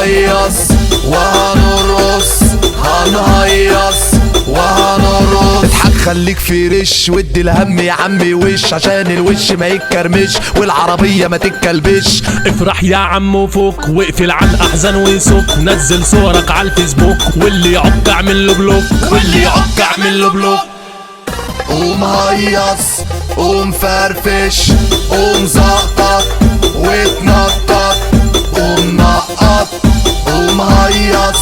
هنهيص وهنرقص، هنهيص وهنرقص. اضحك خليك في رش، ودي الهم يا عمي وش، عشان الوش ما يتكرمش والعربية ما تتكلبش. افرح يا عم وفوق، واقفل عن احزان وسوق، نزل صورك على الفيسبوك، واللي يعق اعمل له بلوك، واللي يعق اعمل له بلوك. قوم هيص، قوم فرفش، قوم زقطط واتنطط، قوم نقط. قوم هيص،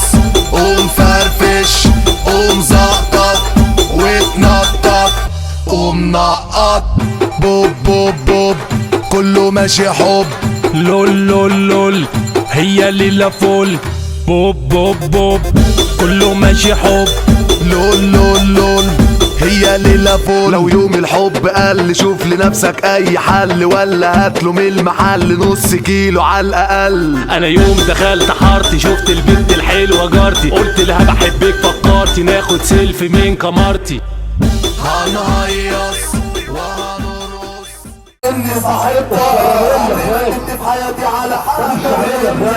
قوم فرفش، قوم زقطط واتنطط، قوم نقط. بوب بوب بوب كله ماشي حب، لول لول لول هي ليلة فول، بوب بوب بوب كله ماشي حب، لول لول لول هي ليلة فول. لو يوم الحب قل شوف لنفسك اي حل، ولا هاتله من المحل نص كيلو على الاقل. انا يوم دخلت حارتي شفت البنت الحلوة جارتي، قلت لها بحبك فكرتي ناخد سيلفي من كامارتي. هنهيص وهنرقص. اني صاحبتها انت في حياتي على حالي،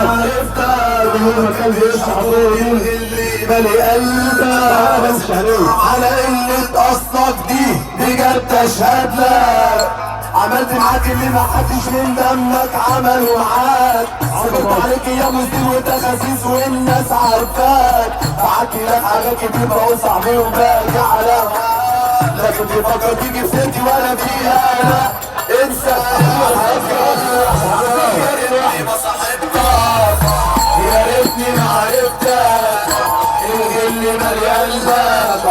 عرفتها يوم ما كان بيشرح اللي مالي قلبك على قلة اصلك دي بجد اشهد لك. عملت معاك اللي ما حدش من دمك عمله معاك، صبرت عليك يا مسلم وتخاسيس والناس عارفاك، بحكي لك حاجات كتير بقول صاحبي وباجي على وقت، لكن تفكر تيجي في سيرتي ولا فيها لا انسى. يا ريتني ما صاحبتك، يا ريتني ما عرفتك، الغل مالي قلبك،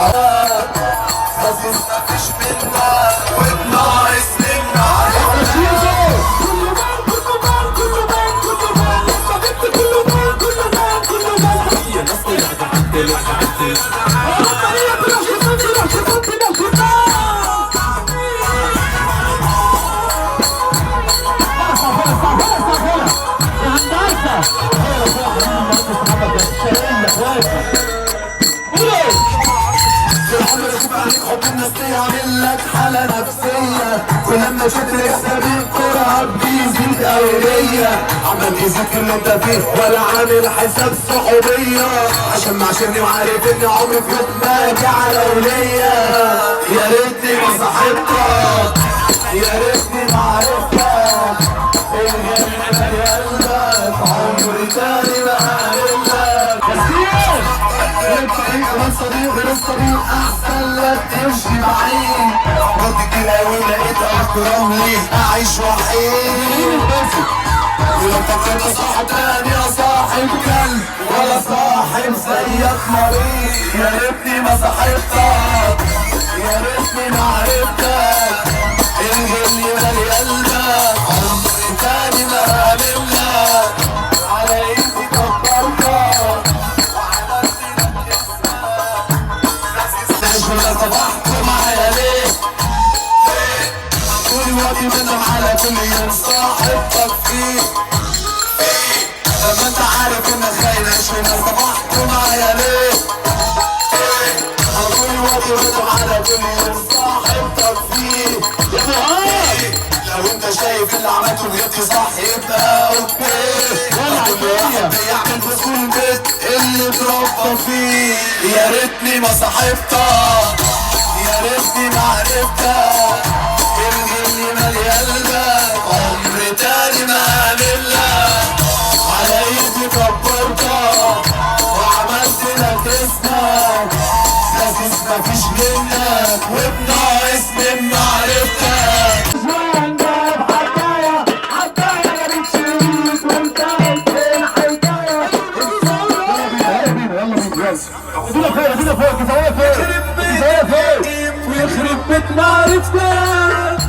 حاسس مفيش منك وبناقص منك حب الناس تعمل لك حالة نفسية، ولما شفت حساب الكرة بيزيد أولية، عمال يذكر اللي انت فيه ولا عامل حساب صحوبية، عشان معاشرني وعارف ان عمري في يوم ما اجي على ولية. يا ريتني ما صاحبتك، يا ريتني ما عرفتك، الغل مالي قلبك، عمري تاني ما هقابلك. غير الصديق غير الصديق احسن لك تمشي بعيد، رد كتير اوي لقيت احترام ليه اعيش وحيد. ولو فكرت صاحب تاني يا صاحب كلب ولا صاحب زيك مريض، يا ريتني ما صاحبتك، يا ريتني ما عرفتك، الغل مالي قلبك، عمري تاني ما هقابلك، على ايدي كبرتك ولا صبحت معايا ليه؟ طول وقتي بندم على كل يوم صاحبتك فيه، لما انت عارف انك خاين عشان صبحت معايا ليه؟ طول وقتي بندم على كل يوم صاحبتك فيه. لو انت شايف اللي عملته بجد صح يبقى اوكي، كل واحد بيعمل في كل بيت اللي اتربى فيه. يا ريتني ما صاحبتك، يا ريتني ما عرفتك، الغل مالي قلبك، عمري تاني ما هقابلك، على ايدي كبرتك وعملت لك اسمك، حاسس مفيش منك وبناقص من معرفتك. ادينا فوق كفايه فوق، كفايه فوق ويخرب بيت معرفتك.